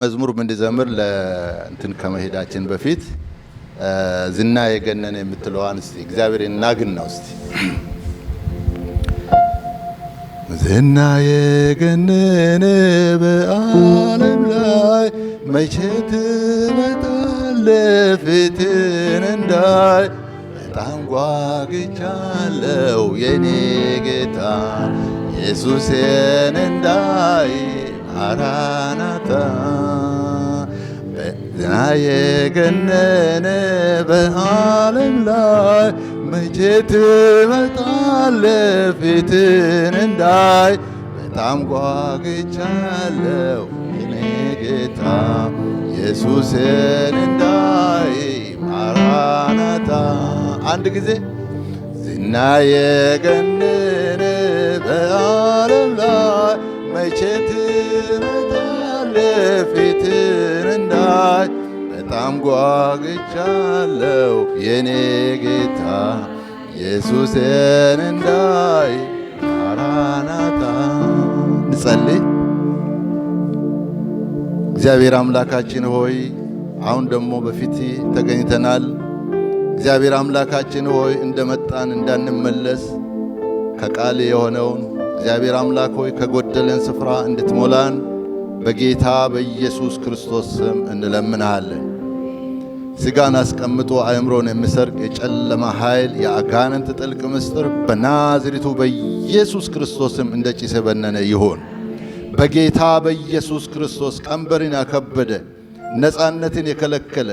መዝሙር እንድዘምር ለእንትን ከመሄዳችን በፊት ዝና የገነነ የምትለዋን እስቲ እግዚአብሔር እናግን ነው። እስቲ ዝና የገነነ በዓለም ላይ መቼ ትመጣለህ ፊትን እንዳይ በጣም ጓግቻለሁ የኔ ጌታ ኢየሱስን እንዳይ ማራናታ ዝና የገነነ በዓለም ላይ መቼ ትመጣለህ ፊትን እንዳይ በጣም ጓግቻለሁ የኔ ጌታ ኢየሱስን እንዳይ ማራናታ። አንድ ጊዜ ዝና የገነነ በዓለም ላይ መቼ ትመጣለህ ፊትን እንዳይ በጣም ጓግቻለሁ የኔ ጌታ ኢየሱስን እንዳይ ማራናታ። እንጸልይ። እግዚአብሔር አምላካችን ሆይ አሁን ደግሞ በፊት ተገኝተናል። እግዚአብሔር አምላካችን ሆይ እንደመጣን እንዳንመለስ ከቃል የሆነውን እግዚአብሔር አምላክ ሆይ ከጎደለን ስፍራ እንድትሞላን በጌታ በኢየሱስ ክርስቶስ ስም እንለምንሃለን። ሥጋን አስቀምጦ አእምሮን የሚሰርቅ የጨለማ ኃይል የአጋንንት ጥልቅ ምስጢር በናዝሬቱ በኢየሱስ ክርስቶስ ስም እንደ ጭስ የበነነ ይሁን። በጌታ በኢየሱስ ክርስቶስ ቀንበርን ያከበደ ነፃነትን የከለከለ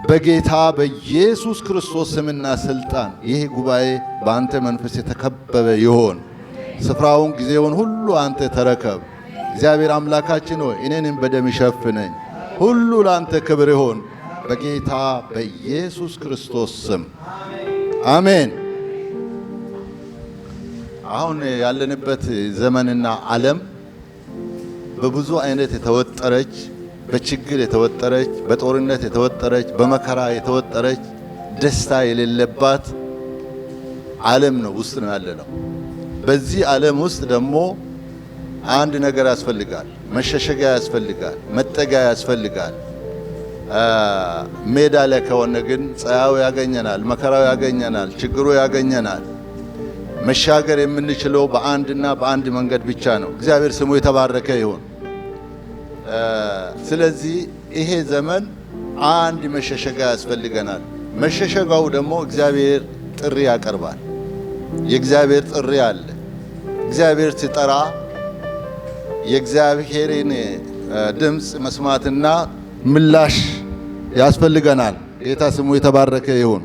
በጌታ በኢየሱስ ክርስቶስ ስምና ሥልጣን ይህ ጉባኤ በአንተ መንፈስ የተከበበ ይሁን። ስፍራውን ጊዜውን ሁሉ አንተ ተረከብ። እግዚአብሔር አምላካችን ሆይ እኔንም በደም ሸፍነኝ። ሁሉ ለአንተ ክብር ይሁን በጌታ በኢየሱስ ክርስቶስ ስም አሜን። አሁን ያለንበት ዘመንና ዓለም በብዙ አይነት የተወጠረች፣ በችግር የተወጠረች፣ በጦርነት የተወጠረች፣ በመከራ የተወጠረች፣ ደስታ የሌለባት ዓለም ነው ውስጥ ነው ያለነው። በዚህ ዓለም ውስጥ ደግሞ አንድ ነገር ያስፈልጋል። መሸሸጊያ ያስፈልጋል። መጠጊያ ያስፈልጋል። ሜዳ ላይ ከሆነ ግን ፀሐዩ ያገኘናል፣ መከራው ያገኘናል፣ ችግሩ ያገኘናል። መሻገር የምንችለው በአንድና በአንድ መንገድ ብቻ ነው። እግዚአብሔር ስሙ የተባረከ ይሁን። ስለዚህ ይሄ ዘመን አንድ መሸሸጊያ ያስፈልገናል። መሸሸጊያው ደግሞ እግዚአብሔር ጥሪ ያቀርባል። የእግዚአብሔር ጥሪ አለ። እግዚአብሔር ሲጠራ የእግዚአብሔርን ድምፅ መስማትና ምላሽ ያስፈልገናል። ጌታ ስሙ የተባረከ ይሁን።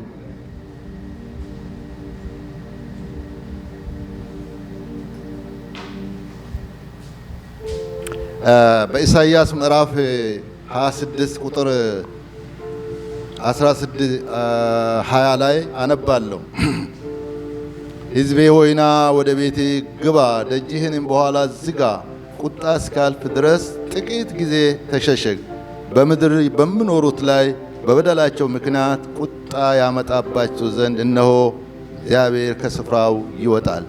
በኢሳይያስ ምዕራፍ 26 ቁጥር 20 ላይ አነባለሁ። ሕዝቤ ሆይና ወደ ቤቴ ግባ፣ ደጅህንም በኋላ ዝጋ፣ ቁጣ እስካልፍ ድረስ ጥቂት ጊዜ ተሸሸግ። በምድር በሚኖሩት ላይ በበደላቸው ምክንያት ቁጣ ያመጣባቸው ዘንድ እነሆ እግዚአብሔር ከስፍራው ይወጣል፣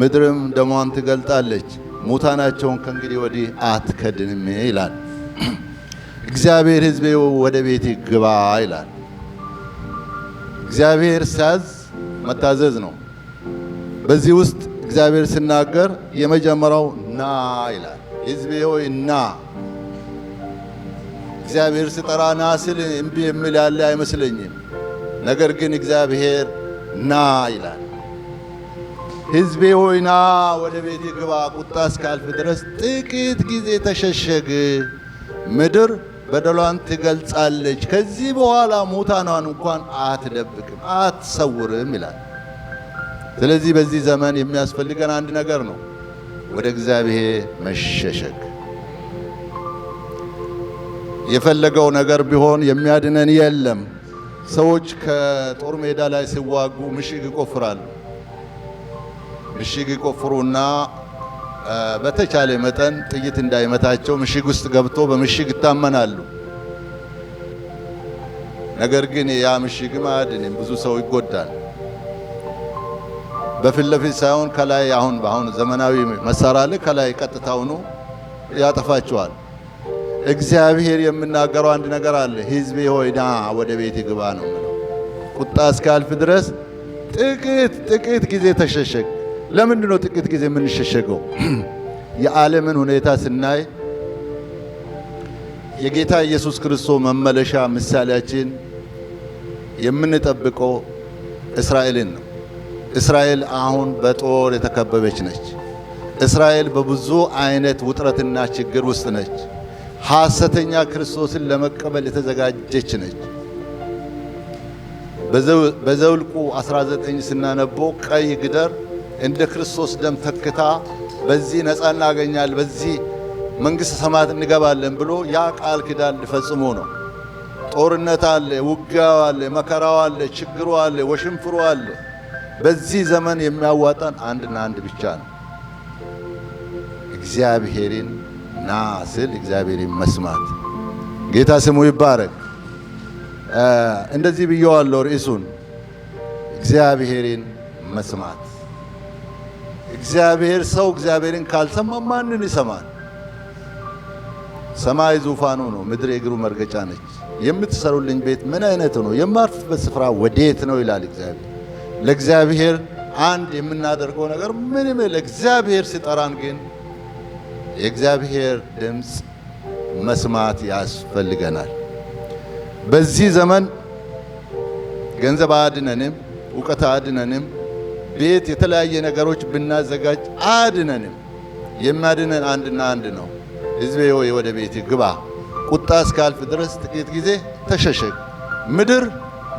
ምድርም ደሟን ትገልጣለች፣ ሙታናቸውን ከእንግዲህ ወዲህ አትከድንም ይላል። እግዚአብሔር ሕዝቤ ወደ ቤቴ ግባ ይላል። እግዚአብሔር ሲያዝ መታዘዝ ነው። በዚህ ውስጥ እግዚአብሔር ሲናገር የመጀመሪያው ና ይላል። ሕዝቤ ሆይ ና። እግዚአብሔር ሲጠራ ና ስል እምቢ የሚል ያለ አይመስለኝም። ነገር ግን እግዚአብሔር ና ይላል። ሕዝቤ ሆይ ና ወደ ቤቴ ግባ፣ ቁጣ እስካልፍ ድረስ ጥቂት ጊዜ ተሸሸግ። ምድር በደሏን ትገልጻለች፣ ከዚህ በኋላ ሙታኗን እንኳን አትደብቅም አትሰውርም ይላል። ስለዚህ በዚህ ዘመን የሚያስፈልገን አንድ ነገር ነው፣ ወደ እግዚአብሔር መሸሸግ። የፈለገው ነገር ቢሆን የሚያድነን የለም። ሰዎች ከጦር ሜዳ ላይ ሲዋጉ ምሽግ ይቆፍራሉ። ምሽግ ይቆፍሩና በተቻለ መጠን ጥይት እንዳይመታቸው ምሽግ ውስጥ ገብቶ በምሽግ ይታመናሉ። ነገር ግን ያ ምሽግም አያድንም፣ ብዙ ሰው ይጎዳል። በፊት ለፊት ሳይሆን ከላይ አሁን ዘመናዊ መሳሪያ አለ፣ ከላይ ቀጥታውኑ ያጠፋቸዋል። እግዚአብሔር የምናገረው አንድ ነገር አለ። ሕዝቤ ሆይ ና ወደ ቤት ግባ ነው የሚለው። ቁጣ እስካልፍ ድረስ ጥቂት ጊዜ ተሸሸግ። ለምንድን ነው ጥቂት ጊዜ የምንሸሸገው? የዓለምን ሁኔታ ስናይ የጌታ ኢየሱስ ክርስቶስ መመለሻ ምሳሌያችን የምንጠብቀው እስራኤልን ነው። እስራኤል አሁን በጦር የተከበበች ነች። እስራኤል በብዙ አይነት ውጥረትና ችግር ውስጥ ነች። ሐሰተኛ ክርስቶስን ለመቀበል የተዘጋጀች ነች። በዘኍልቍ 19 ስናነበው ቀይ ግደር እንደ ክርስቶስ ደም ተክታ በዚህ ነፃ እናገኛለን፣ በዚህ መንግሥተ ሰማያት እንገባለን ብሎ ያ ቃል ኪዳን ሊፈጽሙ ነው። ጦርነት አለ፣ ውጊያው አለ፣ መከራው አለ፣ ችግሩ አለ፣ ወሽንፍሩ አለ። በዚህ ዘመን የሚያዋጣን አንድና አንድ ብቻ ነው። እግዚአብሔርን ና ስል እግዚአብሔርን መስማት። ጌታ ስሙ ይባረክ። እንደዚህ ብየዋለሁ ርዕሱን፣ እግዚአብሔርን መስማት። እግዚአብሔር ሰው እግዚአብሔርን ካልሰማ ማንን ይሰማል? ሰማይ ዙፋኑ ነው፣ ምድር የእግሩ መርገጫ ነች። የምትሰሩልኝ ቤት ምን አይነት ነው? የማርፍበት ስፍራ ወዴት ነው ይላል እግዚአብሔር። ለእግዚአብሔር አንድ የምናደርገው ነገር ምንም ለእግዚአብሔር ሲጠራን ግን የእግዚአብሔር ድምፅ መስማት ያስፈልገናል። በዚህ ዘመን ገንዘብ አያድነንም፣ እውቀት አያድነንም፣ ቤት የተለያየ ነገሮች ብናዘጋጅ አያድነንም። የሚያድነን አንድና አንድ ነው። ሕዝቤ ሆይ ወደ ቤት ግባ፣ ቁጣ እስካልፍ ድረስ ጥቂት ጊዜ ተሸሸግ። ምድር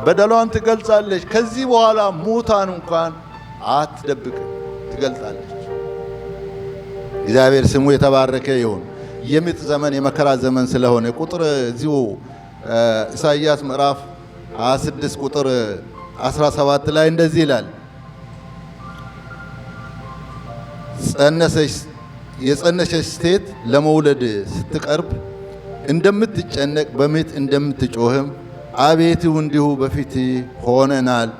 በደሏን ትገልጻለች። ከዚህ በኋላ ሙታን እንኳን አትደብቅም፣ ትገልጻለች። እግዚአብሔር ስሙ የተባረከ ይሁን። የምጥ ዘመን የመከራ ዘመን ስለሆነ ቁጥር እዚሁ ኢሳይያስ ምዕራፍ 26 ቁጥር 17 ላይ እንደዚህ ይላል፣ የጸነሰች ሴት ለመውለድ ስትቀርብ እንደምትጨነቅ በምጥ እንደምትጮህም አቤቱ እንዲሁ በፊት ሆነናል።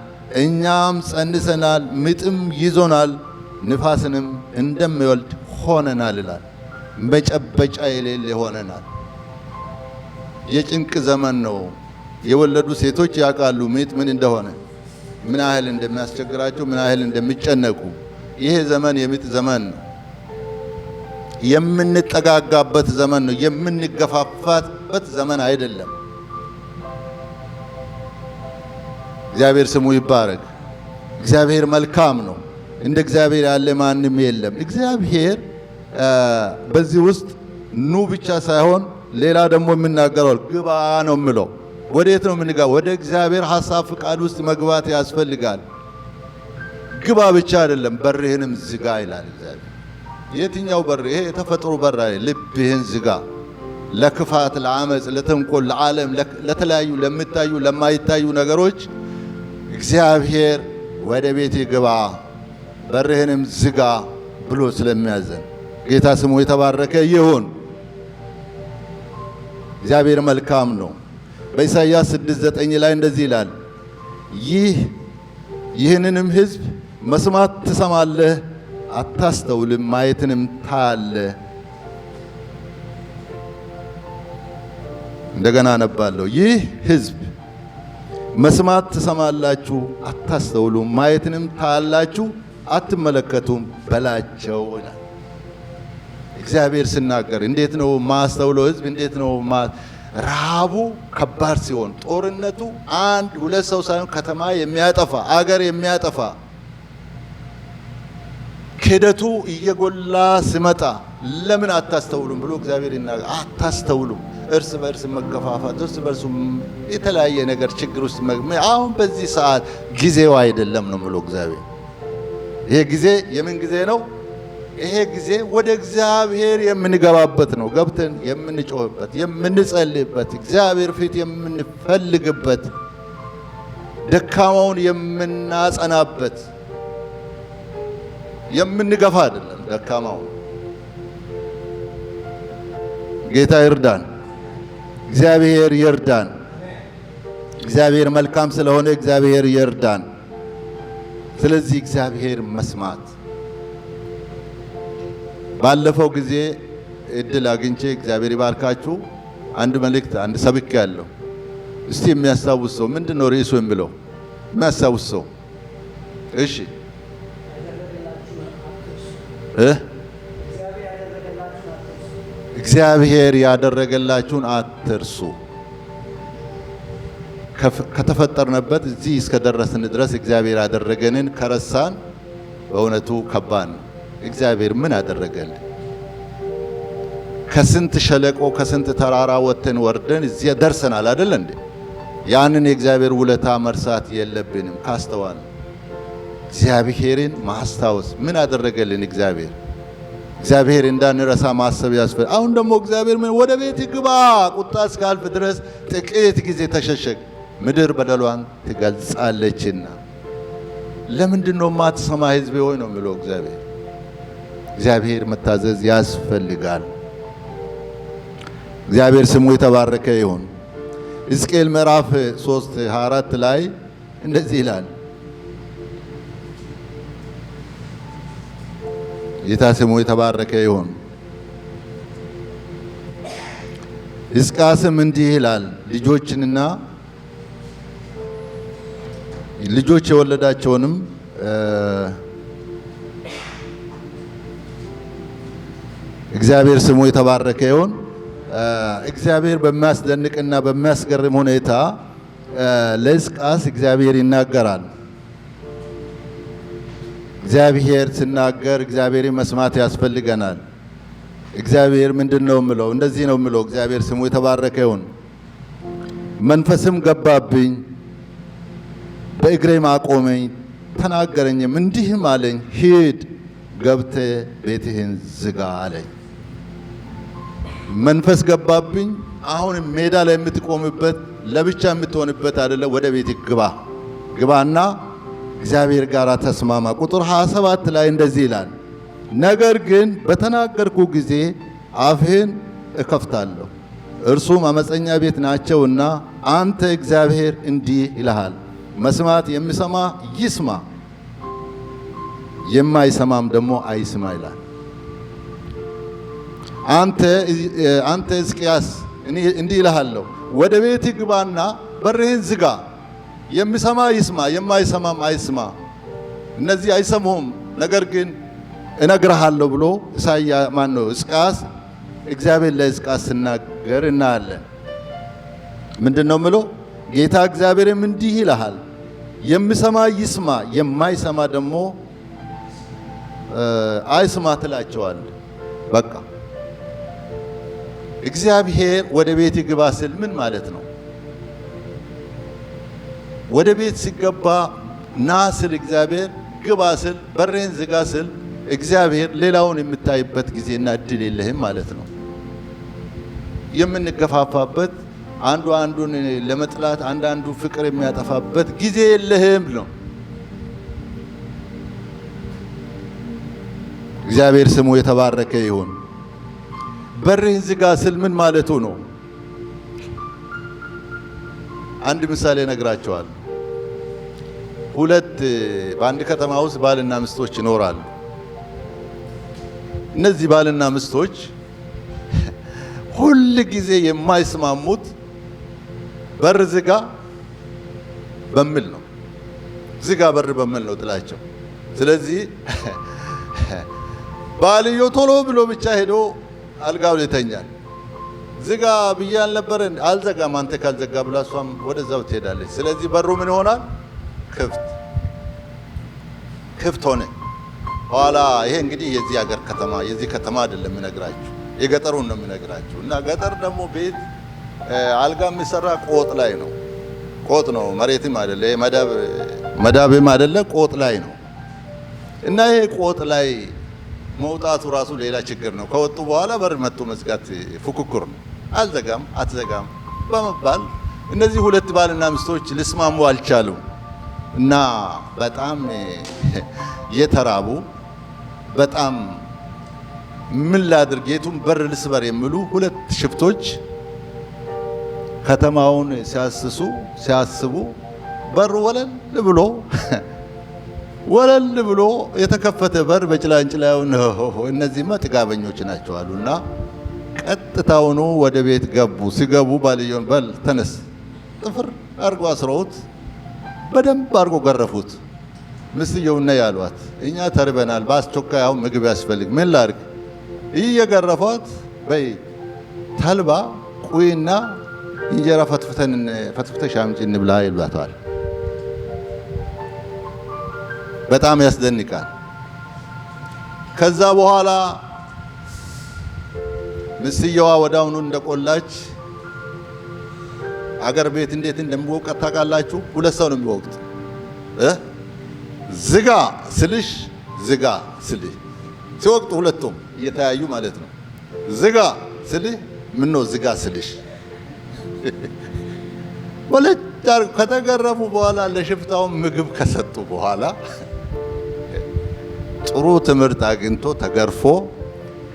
እኛም ጸንሰናል፣ ምጥም ይዞናል፣ ንፋስንም እንደሚወልድ ሆነናል ይላል። መጨበጫ የሌለ ሆነናል። የጭንቅ ዘመን ነው። የወለዱ ሴቶች ያውቃሉ ምጥ ምን እንደሆነ፣ ምን ያህል እንደሚያስቸግራቸው፣ ምን ያህል እንደሚጨነቁ። ይሄ ዘመን የምጥ ዘመን ነው። የምንጠጋጋበት ዘመን ነው። የምንገፋፋበት ዘመን አይደለም። እግዚአብሔር ስሙ ይባረክ። እግዚአብሔር መልካም ነው። እንደ እግዚአብሔር ያለ ማንም የለም። እግዚአብሔር በዚህ ውስጥ ኑ ብቻ ሳይሆን ሌላ ደግሞ የምናገረው ግባ ነው የምለው። ወዴት ነው የምንገባ? ወደ እግዚአብሔር ሐሳብ ፍቃድ ውስጥ መግባት ያስፈልጋል። ግባ ብቻ አይደለም፣ በርህንም ዝጋ ይላል እግዚአብሔር። የትኛው በር? ይሄ የተፈጥሮ በር አይደል። ልብህን ዝጋ። ለክፋት፣ ለአመፅ፣ ለተንኮል፣ ለዓለም፣ ለተለያዩ ለሚታዩ ለማይታዩ ነገሮች እግዚአብሔር ወደ ቤት ግባ በርህንም ዝጋ ብሎ ስለሚያዘን ጌታ ስሙ የተባረከ ይሁን። እግዚአብሔር መልካም ነው። በኢሳይያስ 6:9 ላይ እንደዚህ ይላል፣ ይህንንም ሕዝብ መስማት ትሰማለህ፣ አታስተውልም፣ ማየትንም ታያለህ። እንደገና አነባለሁ። ይህ ሕዝብ መስማት ትሰማላችሁ፣ አታስተውሉም፣ ማየትንም ታያላችሁ፣ አትመለከቱም በላቸው ይላል። እግዚአብሔር ሲናገር እንዴት ነው ማስተውለው? ሕዝብ እንዴት ነው ረሃቡ ከባድ ሲሆን፣ ጦርነቱ አንድ ሁለት ሰው ሳይሆን ከተማ የሚያጠፋ አገር የሚያጠፋ ክህደቱ እየጎላ ሲመጣ ለምን አታስተውሉም ብሎ እግዚአብሔር ይናገር። አታስተውሉም። እርስ በእርስ መገፋፋት፣ እርስ በእርሱ የተለያየ ነገር ችግር ውስጥ አሁን በዚህ ሰዓት ጊዜው አይደለም ነው ብሎ እግዚአብሔር። ይሄ ጊዜ የምን ጊዜ ነው? ይሄ ጊዜ ወደ እግዚአብሔር የምንገባበት ነው። ገብተን የምንጮህበት፣ የምንጸልይበት፣ እግዚአብሔር ፊት የምንፈልግበት፣ ደካማውን የምናጸናበት፣ የምንገፋ አይደለም። ደካማውን ጌታ ይርዳን። እግዚአብሔር ይርዳን። እግዚአብሔር መልካም ስለሆነ እግዚአብሔር ይርዳን። ስለዚህ እግዚአብሔር መስማት ባለፈው ጊዜ እድል አግኝቼ እግዚአብሔር ይባርካችሁ አንድ መልእክት አንድ ሰብክ ያለው እስቲ የሚያስታውስ ሰው ምንድነው ርዕሱ የሚለው የሚያስታውስ ሰው? እሺ እግዚአብሔር ያደረገላችሁን አትርሱ። ከተፈጠርንበት እዚህ እስከደረስን ድረስ እግዚአብሔር ያደረገንን ከረሳን በእውነቱ ከባድ ነው። እግዚአብሔር ምን አደረገልን? ከስንት ሸለቆ ከስንት ተራራ ወጥተን ወርደን እዚህ ደርሰናል አይደል እንዴ? ያንን የእግዚአብሔር ውለታ መርሳት የለብንም። ካስተዋል እግዚአብሔርን ማስታወስ ምን አደረገልን እግዚአብሔር እንዳንረሳ ማሰብ ያስፈልጋል። አሁን ደግሞ እግዚአብሔር ምን ወደ ቤት ግባ ቁጣ እስካልፍ ድረስ ጥቂት ጊዜ ተሸሸግ ምድር በደሏን ትገልጻለችና። ለምንድነው ማትሰማ ሕዝቤ ሆይ ነው የሚለው እግዚአብሔር መታዘዝ ያስፈልጋል። እግዚአብሔር ስሙ የተባረከ ይሁን። ሕዝቅኤል ምዕራፍ 3:24 ላይ እንደዚህ ይላል። ጌታ ስሙ የተባረከ ይሁን። ሕዝቅያስም እንዲህ ይላል፣ ልጆች የወለዳቸውንም እግዚአብሔር ስሙ የተባረከ ይሁን። እግዚአብሔር በሚያስደንቅና በሚያስገርም ሁኔታ ለሕዝቅያስ እግዚአብሔር ይናገራል። እግዚአብሔር ሲናገር እግዚአብሔርን መስማት ያስፈልገናል። እግዚአብሔር ምንድነው የሚለው? እንደዚህ ነው የሚለው። እግዚአብሔር ስሙ የተባረከ ይሁን። መንፈስም ገባብኝ፣ በእግሬም አቆመኝ፣ ተናገረኝም፣ እንዲህም አለኝ፣ ሂድ ገብተህ ቤትህን ዝጋ አለኝ። መንፈስ ገባብኝ። አሁን ሜዳ ላይ የምትቆምበት ለብቻ የምትሆንበት አይደለም። ወደ ቤት ግባና እግዚአብሔር ጋር ተስማማ። ቁጥር 27 ላይ እንደዚህ ይላል፣ ነገር ግን በተናገርኩ ጊዜ አፍህን እከፍታለሁ፣ እርሱም አመፀኛ ቤት ናቸውና አንተ እግዚአብሔር እንዲህ ይልሃል፣ መስማት የሚሰማ ይስማ፣ የማይሰማም ደግሞ አይስማ ይላል። አንተ ሕዝቅያስ እንዲህ ይልሃለሁ፣ ወደ ቤት ግባና በርህን ዝጋ፣ የሚሰማ ይስማ፣ የማይሰማም አይስማ። እነዚህ አይሰሙም፣ ነገር ግን እነግርሃለሁ ብሎ ሕዝቅያስ እግዚአብሔር ለሕዝቅያስ ሲናገር እናያለን። ምንድነው ምሎ? ጌታ እግዚአብሔርም እንዲህ ይልሃል፣ የሚሰማ ይስማ፣ የማይሰማ ደግሞ አይስማ ትላቸዋል። በቃ እግዚአብሔር ወደ ቤት ግባ ስል ምን ማለት ነው? ወደ ቤት ሲገባ ና ስል እግዚአብሔር፣ ግባ ስል በሬን ዝጋ ስል እግዚአብሔር ሌላውን የምታይበት ጊዜና እድል የለህም ማለት ነው። የምንገፋፋበት አንዱ አንዱን ለመጥላት አንዱ ፍቅር የሚያጠፋበት ጊዜ የለህም ነው። እግዚአብሔር ስሙ የተባረከ ይሁን። በሬን ዝጋ ስል ምን ማለቱ ነው? አንድ ምሳሌ ነግራቸዋል። ሁለት በአንድ ከተማ ውስጥ ባልና ሚስቶች ይኖራሉ። እነዚህ ባልና ሚስቶች ሁል ጊዜ የማይስማሙት በር ዝጋ በሚል ነው። ዝጋ በር በሚል ነው ጥላቸው። ስለዚህ ባልየው ቶሎ ብሎ ብቻ ሄዶ አልጋው ላይ ተኛል። ዝጋ ብዬ አልነበረ? አልዘጋም፣ አንተ ካልዘጋ ብላ እሷም ወደዛው ትሄዳለች። ስለዚህ በሩ ምን ይሆናል? ክፍት ሆነ። ኋላ ይሄ እንግዲህ የዚህ ሀገር ከተማ የዚህ ከተማ አይደለም የምነግራችሁ፣ የገጠሩን ነው የምነግራችሁ። እና ገጠር ደግሞ ቤት አልጋ የሚሰራ ቆጥ ላይ ነው። ቆጥ ነው፣ መሬትም አይደለ፣ መዳብም አይደለ፣ ቆጥ ላይ ነው። እና ይሄ ቆጥ ላይ መውጣቱ ራሱ ሌላ ችግር ነው። ከወጡ በኋላ በር መጥቶ መዝጋት ፉክክር ነው። አልዘጋም አትዘጋም በመባል እነዚህ ሁለት ባልና ሚስቶች ሊስማሙ አልቻሉም። እና በጣም የተራቡ በጣም ምን ላድርግ የቱን በር ልስበር የሚሉ ሁለት ሽፍቶች ከተማውን ሲያስቡ በሩ ወለል ብሎ የተከፈተ በር በጭላንጭላው ነው። እነዚህማ ጥጋበኞች ናቸው አሉና ቀጥታውኑ ወደ ቤት ገቡ። ሲገቡ ባልየውን በል ተነስ፣ ጥፍር አርጎ አስረውት በደንብ አርጎ ገረፉት። ሚስትየውና ያሏት እኛ ተርበናል፣ በአስቸኳይ አሁን ምግብ ያስፈልግ፣ ምን ላድርግ? እየገረፏት በይ ተልባ ቁይና እንጀራ ፈትፍተሽ አምጪ እንብላ ይሏታል። በጣም ያስደንቃል። ከዛ በኋላ ሚስትየዋ ወዳውኑ እንደቆላች አገር ቤት እንዴት እንደሚወቀት ታውቃላችሁ? ሁለት ሰው ነው የሚወቅት። ዝጋ ስልሽ ዝጋ ስልሽ ሲወቅቱ ሁለቱም እየተያዩ ማለት ነው። ዝጋ ስልህ ምን ነው ዝጋ ስልሽ ወለጭ ከተገረፉ በኋላ ለሽፍታው ምግብ ከሰጡ በኋላ ጥሩ ትምህርት አግኝቶ ተገርፎ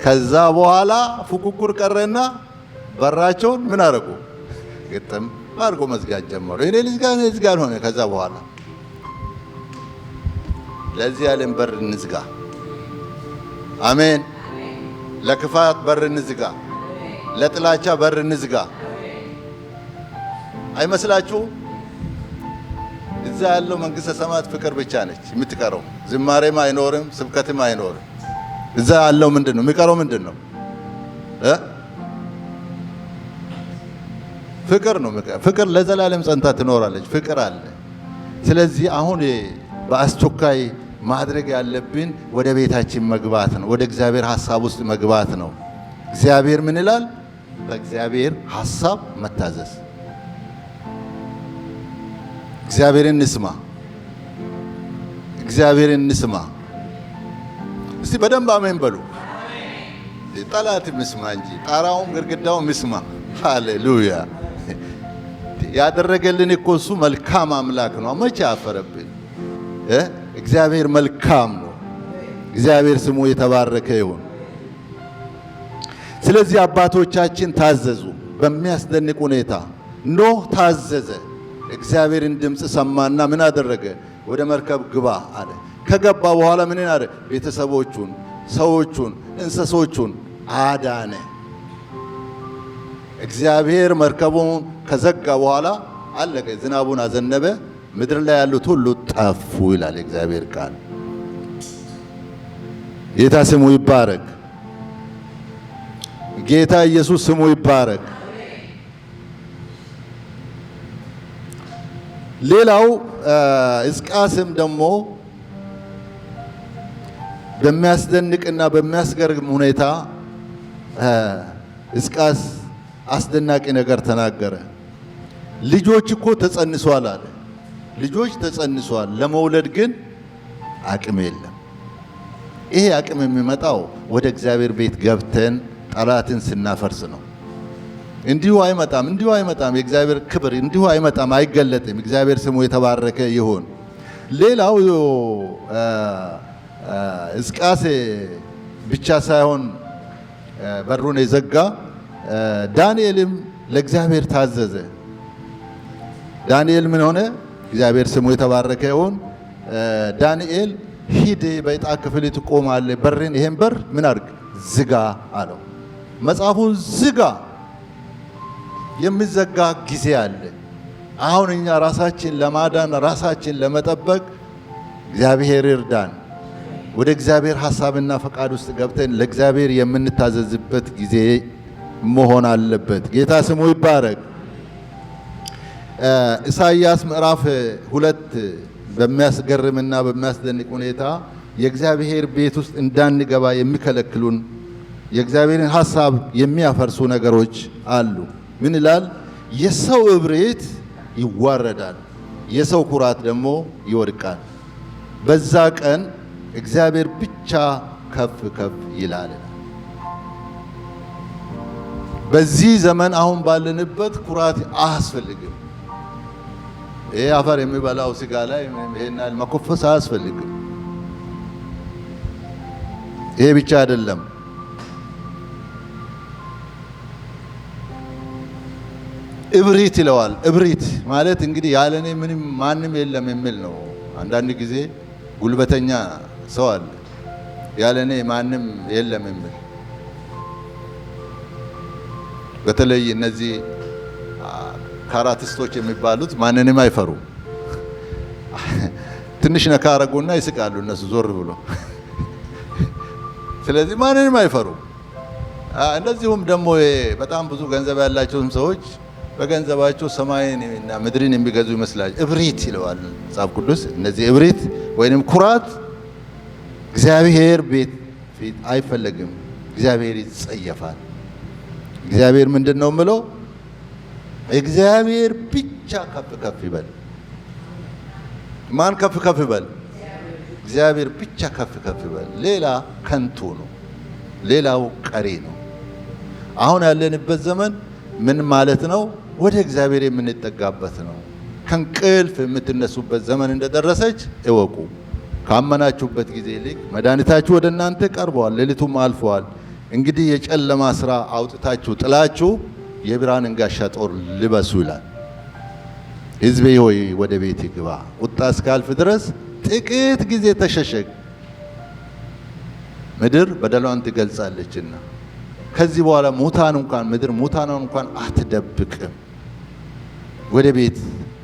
ከዛ በኋላ ፉኩኩር ቀረና በራቸውን ምን አረጉ? ግጥም አርጎ መዝጋት ጀመሩ። እኔ ልዝጋ ሆነ። ከዛ በኋላ ለዚህ ዓለም በር እንዝጋ። አሜን። ለክፋት በር እንዝጋ። ለጥላቻ በር እንዝጋ። አይመስላችሁ? እዛ ያለው መንግስተ ሰማያት ፍቅር ብቻ ነች የምትቀረው። ዝማሬም አይኖርም፣ ስብከትም አይኖርም። እዛ ያለው ምንድን ነው የሚቀረው? ምንድን ነው? ፍቅር ነው። ፍቅር ለዘላለም ጸንታ ትኖራለች። ፍቅር አለ። ስለዚህ አሁን በአስቸኳይ ማድረግ ያለብን ወደ ቤታችን መግባት ነው። ወደ እግዚአብሔር ሐሳብ ውስጥ መግባት ነው። እግዚአብሔር ምን ይላል? በእግዚአብሔር ሐሳብ መታዘዝ። እግዚአብሔርን እንስማ። እግዚአብሔርን እንስማ። እስቲ በደንብ አሜን በሉ። ጠላት ምስማ እንጂ ጣራውም ግድግዳውም ምስማ። ሃሌሉያ። ያደረገልን እኮ እሱ መልካም አምላክ ነው። መቼ አፈረብን? እግዚአብሔር መልካም ነው። እግዚአብሔር ስሙ የተባረከ ይሁን። ስለዚህ አባቶቻችን ታዘዙ በሚያስደንቅ ሁኔታ። ኖህ ታዘዘ። እግዚአብሔርን ድምፅ ሰማና ምን አደረገ? ወደ መርከብ ግባ አለ። ከገባ በኋላ ምን አለ? ቤተሰቦቹን፣ ሰዎቹን፣ እንስሶቹን አዳነ። እግዚአብሔር መርከቡን ከዘጋ በኋላ አለቀ። ዝናቡን አዘነበ። ምድር ላይ ያሉት ሁሉ ጠፉ ይላል የእግዚአብሔር ቃል። ጌታ ስሙ ይባረክ። ጌታ ኢየሱስ ስሙ ይባረክ። ሌላው ሕዝቅያስም ደግሞ በሚያስደንቅና በሚያስገርም ሁኔታ ሕዝቅያስ አስደናቂ ነገር ተናገረ። ልጆች እኮ ተጸንሷል አለ። ልጆች ተጸንሷል፣ ለመውለድ ግን አቅም የለም። ይሄ አቅም የሚመጣው ወደ እግዚአብሔር ቤት ገብተን ጠላትን ስናፈርስ ነው። እንዲሁ አይመጣም፣ እንዲሁ አይመጣም። የእግዚአብሔር ክብር እንዲሁ አይመጣም፣ አይገለጥም። እግዚአብሔር ስሙ የተባረከ ይሁን። ሌላው ሕዝቅያስ ብቻ ሳይሆን በሩን የዘጋ ዳንኤልም ለእግዚአብሔር ታዘዘ። ዳንኤል ምን ሆነ? እግዚአብሔር ስሙ የተባረከ ይሁን። ዳንኤል ሂድ በዕጣ ክፍል ትቆማለህ፣ በርን ይሄን በር ምን አድርግ? ዝጋ አለው። መጽሐፉን ዝጋ። የሚዘጋ ጊዜ አለ። አሁን እኛ ራሳችን ለማዳን ራሳችን ለመጠበቅ እግዚአብሔር ይርዳን። ወደ እግዚአብሔር ሐሳብና ፈቃድ ውስጥ ገብተን ለእግዚአብሔር የምንታዘዝበት ጊዜ መሆን አለበት። ጌታ ስሙ ይባረክ። ኢሳይያስ ምዕራፍ 2 በሚያስገርምና በሚያስደንቅ ሁኔታ የእግዚአብሔር ቤት ውስጥ እንዳንገባ የሚከለክሉን የእግዚአብሔርን ሐሳብ የሚያፈርሱ ነገሮች አሉ። ምን ይላል? የሰው እብሪት ይዋረዳል፣ የሰው ኩራት ደግሞ ይወድቃል። በዛ ቀን እግዚአብሔር ብቻ ከፍ ከፍ ይላል። በዚህ ዘመን አሁን ባለንበት ኩራት አያስፈልግም። ይሄ አፈር የሚበላው ስጋ ላይ ይሄን ያህል መኮፈስ አያስፈልግም። ይሄ ብቻ አይደለም። እብሪት ይለዋል። እብሪት ማለት እንግዲህ ያለኔ ምንም ማንም የለም የሚል ነው። አንዳንድ ጊዜ ጉልበተኛ ሰው አለ ያለኔ ማንም የለም የሚል። በተለይ እነዚህ ካራቲስቶች የሚባሉት ማንንም አይፈሩ። ትንሽ ነካ አረጉና ይስቃሉ እነሱ ዞር ብሎ። ስለዚህ ማንንም አይፈሩ። እንደዚሁም ደግሞ በጣም ብዙ ገንዘብ ያላቸውም ሰዎች በገንዘባቸው ሰማይንና ምድርን የሚገዙ ይመስላል። እብሪት ይለዋል መጽሐፍ ቅዱስ። እነዚህ እብሪት ወይንም ኩራት እግዚአብሔር ቤት ፊት አይፈለግም። እግዚአብሔር ይጸየፋል። እግዚአብሔር ምንድን ነው የምለው? እግዚአብሔር ብቻ ከፍ ከፍ ይበል። ማን ከፍ ከፍ ይበል? እግዚአብሔር ብቻ ከፍ ከፍ ይበል። ሌላ ከንቱ ነው፣ ሌላው ቀሪ ነው። አሁን ያለንበት ዘመን ምን ማለት ነው? ወደ እግዚአብሔር የምንጠጋበት ነው። ከእንቅልፍ የምትነሱበት ዘመን እንደደረሰች እወቁ። ካመናችሁበት ጊዜ ይልቅ መድኃኒታችሁ ወደ እናንተ ቀርበዋል፣ ሌሊቱም አልፈዋል። እንግዲህ የጨለማ ሥራ አውጥታችሁ ጥላችሁ የብርሃንን ጋሻ ጦር ልበሱ ይላል። ሕዝቤ ሆይ ወደ ቤት ግባ፣ ቁጣ እስካልፍ ድረስ ጥቂት ጊዜ ተሸሸግ፣ ምድር በደሏን ትገልጻለችና። ከዚህ በኋላ ምድር ሙታኗን እንኳን አትደብቅም። ወደ ቤት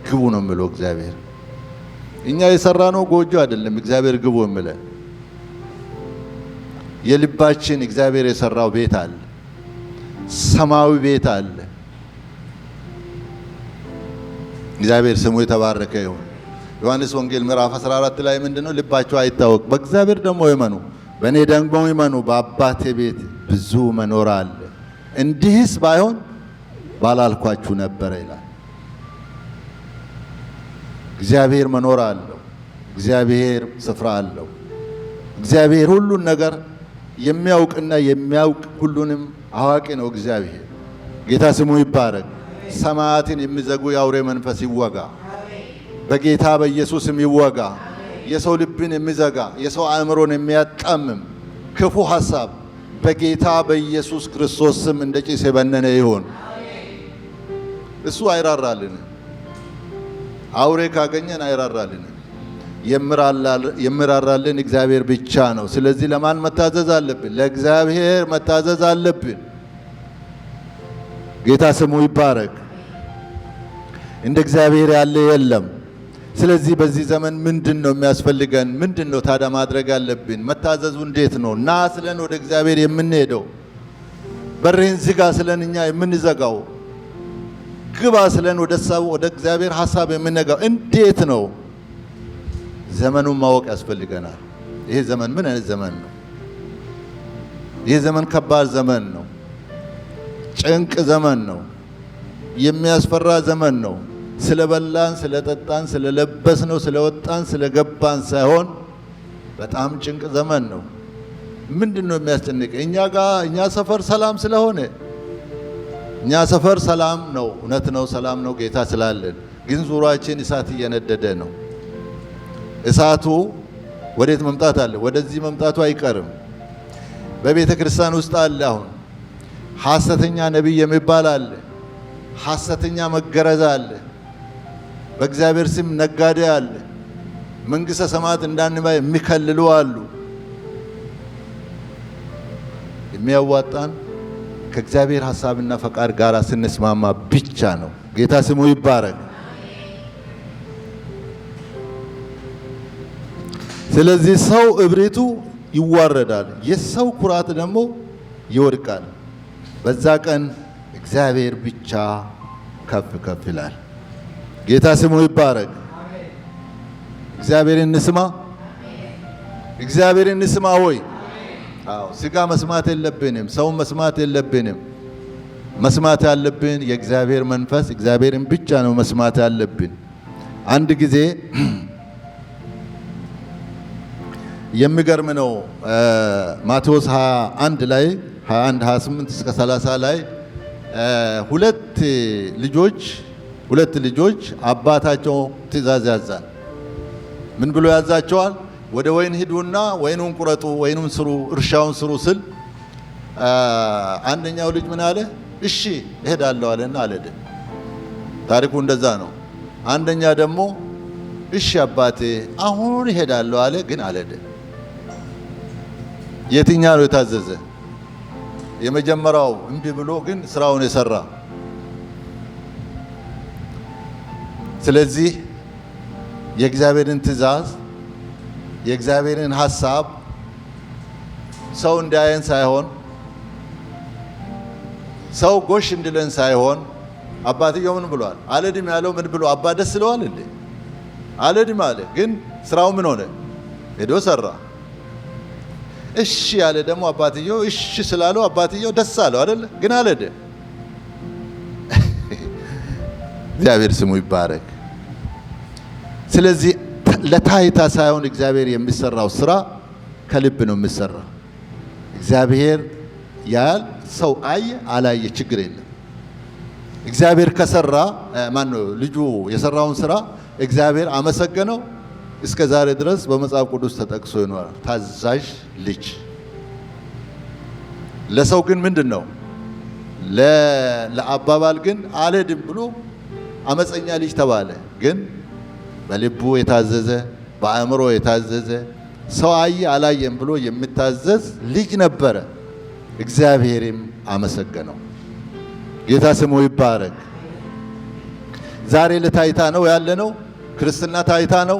ግቡ ነው የሚለው እግዚአብሔር። እኛ የሰራነው ጎጆ አይደለም እግዚአብሔር ግቡ የሚለን። የልባችን እግዚአብሔር የሰራው ቤት አለ፣ ሰማያዊ ቤት አለ። እግዚአብሔር ስሙ የተባረከ ይሁን። ዮሐንስ ወንጌል ምዕራፍ 14 ላይ ምንድነው? ልባቸው አይታወቅ፣ በእግዚአብሔር ደግሞ ይመኑ፣ በእኔ ደግሞ ይመኑ፣ በአባቴ ቤት ብዙ መኖር አለ፣ እንዲህስ ባይሆን ባላልኳችሁ ነበረ ይላል። እግዚአብሔር መኖር አለው። እግዚአብሔር ስፍራ አለው። እግዚአብሔር ሁሉን ነገር የሚያውቅና የሚያውቅ ሁሉንም አዋቂ ነው እግዚአብሔር። ጌታ ስሙ ይባረክ። ሰማያትን የሚዘጉ የአውሬ መንፈስ ይወጋ፣ በጌታ በኢየሱስም ይወጋ። የሰው ልብን የሚዘጋ የሰው አእምሮን የሚያጣምም ክፉ ሐሳብ በጌታ በኢየሱስ ክርስቶስ ስም እንደ ጭስ የበነነ ይሁን። እሱ አይራራልን። አውሬ ካገኘን አይራራልን። የሚራራልን እግዚአብሔር ብቻ ነው። ስለዚህ ለማን መታዘዝ አለብን? ለእግዚአብሔር መታዘዝ አለብን። ጌታ ስሙ ይባረክ። እንደ እግዚአብሔር ያለ የለም። ስለዚህ በዚህ ዘመን ምንድን ነው የሚያስፈልገን? ምንድን ነው ታዲያ ማድረግ ያለብን? መታዘዙ እንዴት ነው? ና ስለን ወደ እግዚአብሔር የምንሄደው፣ በርህን ዝጋ ስለን እኛ የምንዘጋው፣ ግባ ስለን ወደ እግዚአብሔር ሐሳብ የምንገባው እንዴት ነው? ዘመኑን ማወቅ ያስፈልገናል። ይሄ ዘመን ምን አይነት ዘመን ነው? ይሄ ዘመን ከባድ ዘመን ነው። ጭንቅ ዘመን ነው። የሚያስፈራ ዘመን ነው። ስለበላን፣ ስለጠጣን፣ ስለለበስነው፣ ስለወጣን፣ ስለገባን ሳይሆን በጣም ጭንቅ ዘመን ነው። ምንድን ነው የሚያስጨንቅ? እኛ ሰፈር ሰላም ስለሆነ እኛ ሰፈር ሰላም ነው። እውነት ነው፣ ሰላም ነው ጌታ ስላለን። ግን ዙሪያችን እሳት እየነደደ ነው። እሳቱ ወዴት መምጣት አለ? ወደዚህ መምጣቱ አይቀርም። በቤተ ክርስቲያን ውስጥ አለ። አሁን ሐሰተኛ ነቢይ የሚባል አለ። ሐሰተኛ መገረዝ አለ። በእግዚአብሔር ስም ነጋዴ አለ። መንግሥተ ሰማያት እንዳንባ የሚከልሉ አሉ። የሚያዋጣን ከእግዚአብሔር ሐሳብና ፈቃድ ጋር ስንስማማ ብቻ ነው። ጌታ ስሙ ይባረክ። ስለዚህ ሰው እብሪቱ ይዋረዳል፣ የሰው ኩራት ደግሞ ይወድቃል። በዛ ቀን እግዚአብሔር ብቻ ከፍ ከፍ ይላል። ጌታ ስሙ ይባረክ። እግዚአብሔርን እንስማ። እግዚአብሔርን እንስማ ሆይ። አዎ፣ ስጋ መስማት የለብንም፣ ሰው መስማት የለብንም። መስማት ያለብን የእግዚአብሔር መንፈስ፣ እግዚአብሔርን ብቻ ነው መስማት ያለብን። አንድ ጊዜ የሚገርም ነው። ማቴዎስ 21 ላይ 21 28 እስከ 30 ላይ ሁለት ልጆች አባታቸው ትእዛዝ ያዛል። ምን ብሎ ያዛቸዋል? ወደ ወይን ሂዱና ወይኑን ቁረጡ፣ ወይኑን ስሩ፣ እርሻውን ስሩ ስል አንደኛው ልጅ ምን አለ? እሺ እሄዳለሁ አለና አልሄደ። ታሪኩ እንደዛ ነው። አንደኛ ደግሞ እሺ አባቴ አሁን እሄዳለሁ አለ፣ ግን አልሄደ። የትኛው ነው የታዘዘ? የመጀመሪያው እምቢ ብሎ ግን ስራውን የሰራ። ስለዚህ የእግዚአብሔርን ትእዛዝ የእግዚአብሔርን ሐሳብ ሰው እንዳየን ሳይሆን ሰው ጎሽ እንድለን ሳይሆን አባትየው ምን ብሏል? አልሄድም ያለው ምን ብሎ አባ ደስ ይለዋል እንዴ? አልሄድም አለ። ግን ስራው ምን ሆነ? ሄዶ ሰራ። እሺ ያለ ደግሞ አባትየው እሺ ስላለው አባትየው ደስ አለው አይደል? ግን አልሄደ። እግዚአብሔር ስሙ ይባረክ። ስለዚህ ለታይታ ሳይሆን እግዚአብሔር የሚሰራው ስራ ከልብ ነው የሚሰራው። እግዚአብሔር ያል ሰው አየ አላየ ችግር የለም። እግዚአብሔር ከሰራ ማን ነው ልጁ የሰራውን ስራ እግዚአብሔር አመሰገነው። እስከ ዛሬ ድረስ በመጽሐፍ ቅዱስ ተጠቅሶ ይኖራል። ታዛዥ ልጅ። ለሰው ግን ምንድነው? ለአባባል ግን አልሄድም ብሎ አመፀኛ ልጅ ተባለ። ግን በልቡ የታዘዘ በአእምሮ የታዘዘ ሰው አየ አላየም ብሎ የሚታዘዝ ልጅ ነበረ። እግዚአብሔርም አመሰገነው። ጌታ ስሙ ይባረክ። ዛሬ ለታይታ ነው ያለነው። ክርስትና ታይታ ነው።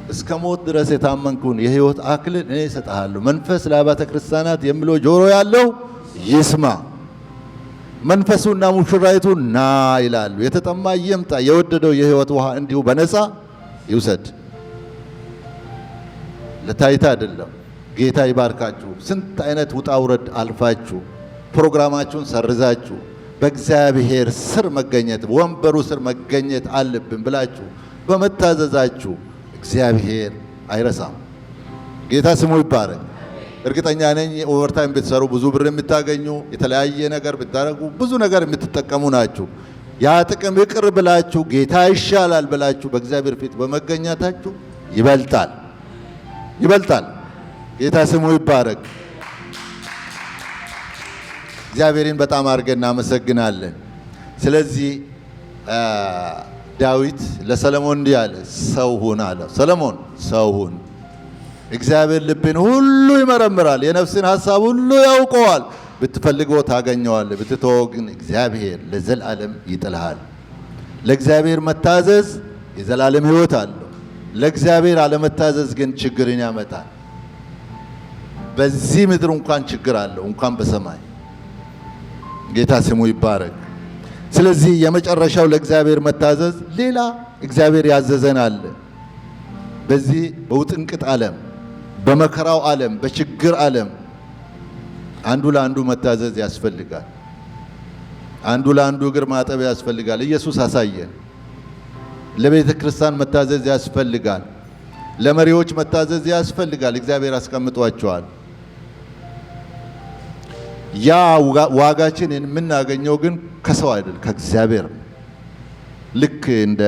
እስከ ሞት ድረስ የታመንኩን የሕይወት አክሊል እኔ እሰጥሃለሁ። መንፈስ ለአብያተ ክርስቲያናት የሚለው ጆሮ ያለው ይስማ። መንፈሱና ሙሽራይቱ ና ይላሉ። የተጠማ ይምጣ፣ የወደደው የሕይወት ውሃ እንዲሁ በነፃ ይውሰድ። ለታይታ አይደለም። ጌታ ይባርካችሁ። ስንት አይነት ውጣ ውረድ አልፋችሁ ፕሮግራማችሁን ሰርዛችሁ በእግዚአብሔር ስር መገኘት ወንበሩ ስር መገኘት አለብን ብላችሁ በመታዘዛችሁ እግዚአብሔር አይረሳም። ጌታ ስሙ ይባረክ። እርግጠኛ ነኝ ኦቨርታይም ብትሰሩ ብዙ ብር የምታገኙ የተለያየ ነገር ብታረጉ ብዙ ነገር የምትጠቀሙ ናችሁ። ያ ጥቅም ይቅር ብላችሁ ጌታ ይሻላል ብላችሁ በእግዚአብሔር ፊት በመገኘታችሁ ይበልጣል ይበልጣል። ጌታ ስሙ ይባረክ። እግዚአብሔርን በጣም አድርገን እናመሰግናለን። ስለዚህ ዳዊት ለሰለሞን እንዲህ አለ፣ ሰው ሁን አለ። ሰለሞን ሰው ሁን። እግዚአብሔር ልብን ሁሉ ይመረምራል፣ የነፍስን ሐሳብ ሁሉ ያውቀዋል። ብትፈልገው ታገኘዋለህ፣ ብትተወው ግን እግዚአብሔር ለዘላለም ይጥልሃል። ለእግዚአብሔር መታዘዝ የዘላለም ሕይወት አለው። ለእግዚአብሔር አለመታዘዝ ግን ችግርን ያመጣል። በዚህ ምድር እንኳን ችግር አለው፣ እንኳን በሰማይ። ጌታ ስሙ ይባረክ። ስለዚህ የመጨረሻው ለእግዚአብሔር መታዘዝ። ሌላ እግዚአብሔር ያዘዘን አለ። በዚህ በውጥንቅጥ ዓለም፣ በመከራው ዓለም፣ በችግር ዓለም አንዱ ለአንዱ መታዘዝ ያስፈልጋል። አንዱ ለአንዱ እግር ማጠብ ያስፈልጋል። ኢየሱስ አሳየን። ለቤተ ክርስቲያን መታዘዝ ያስፈልጋል። ለመሪዎች መታዘዝ ያስፈልጋል። እግዚአብሔር አስቀምጧቸዋል። ያ ዋጋችን የምናገኘው ግን ከሰው አይደል፣ ከእግዚአብሔር። ልክ እንደ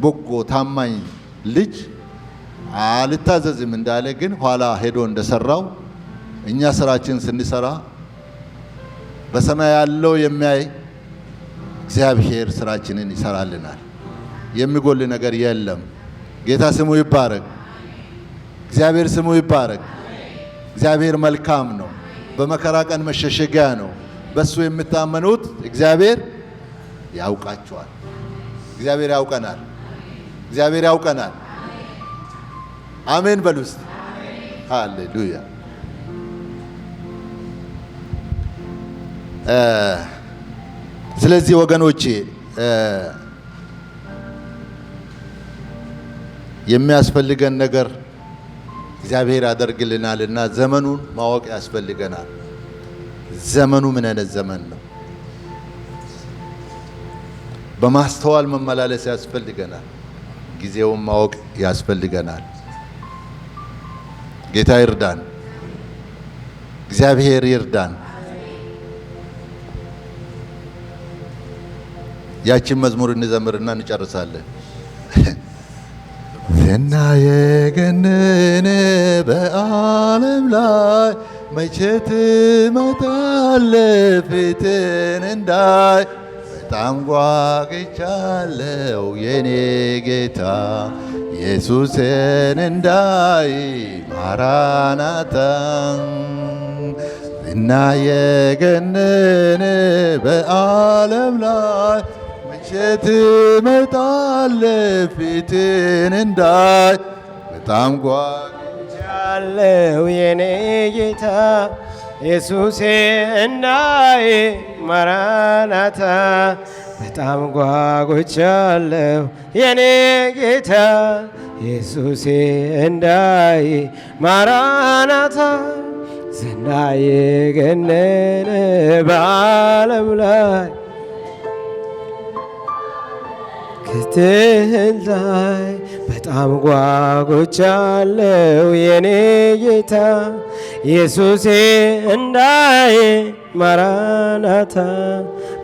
በጎ ታማኝ ልጅ አልታዘዝም እንዳለ ግን ኋላ ሄዶ እንደሰራው እኛ ስራችን ስንሰራ በሰማይ ያለው የሚያይ እግዚአብሔር ስራችንን ይሰራልናል። የሚጎል ነገር የለም። ጌታ ስሙ ይባረክ። እግዚአብሔር ስሙ ይባረክ። እግዚአብሔር መልካም ነው። በመከራ ቀን መሸሸጊያ ነው። በሱ የምታመኑት እግዚአብሔር ያውቃቸዋል። እግዚአብሔር ያውቀናል። እግዚአብሔር ያውቀናል። አሜን በሉ እስቲ። ሃሌሉያ። ስለዚህ ወገኖቼ የሚያስፈልገን ነገር እግዚአብሔር ያደርግልናልና ዘመኑን ማወቅ ያስፈልገናል። ዘመኑ ምን አይነት ዘመን ነው? በማስተዋል መመላለስ ያስፈልገናል። ጊዜውን ማወቅ ያስፈልገናል። ጌታ ይርዳን። እግዚአብሔር ይርዳን። ያችን መዝሙር እንዘምርና እንጨርሳለን። ዝና የገነነ በዓለም ላይ መቼ ትመጣለህ ፊትን እንዳይ? በጣም ጓግቻለሁ የኔ ጌታ ኢየሱስን እንዳይ። ማራናታ ዝና የገነነ በዓለም ላይ መቼ ትመጣለህ ፊትን እንዳይ በጣም ጓጉቻለሁ የኔ ጌታ ኢየሱሴ እንዳይ ማራናታ በጣም ጓጉቻለሁ የኔ ጌታ ኢየሱሴ እንዳይ ማራናታ ዝና የገነነ በዓለም ላይ ክትህን ላይ በጣም ጓጉቻለሁ የኔ ጌታ ኢየሱሴ እንዳይ ማራናታ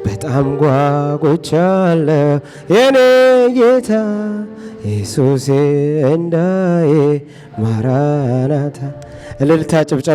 በጣም ጓጉቻለሁ የኔ ጌታ ኢየሱሴ እንዳይ ማራናታ። እልልታ ጭብጨባ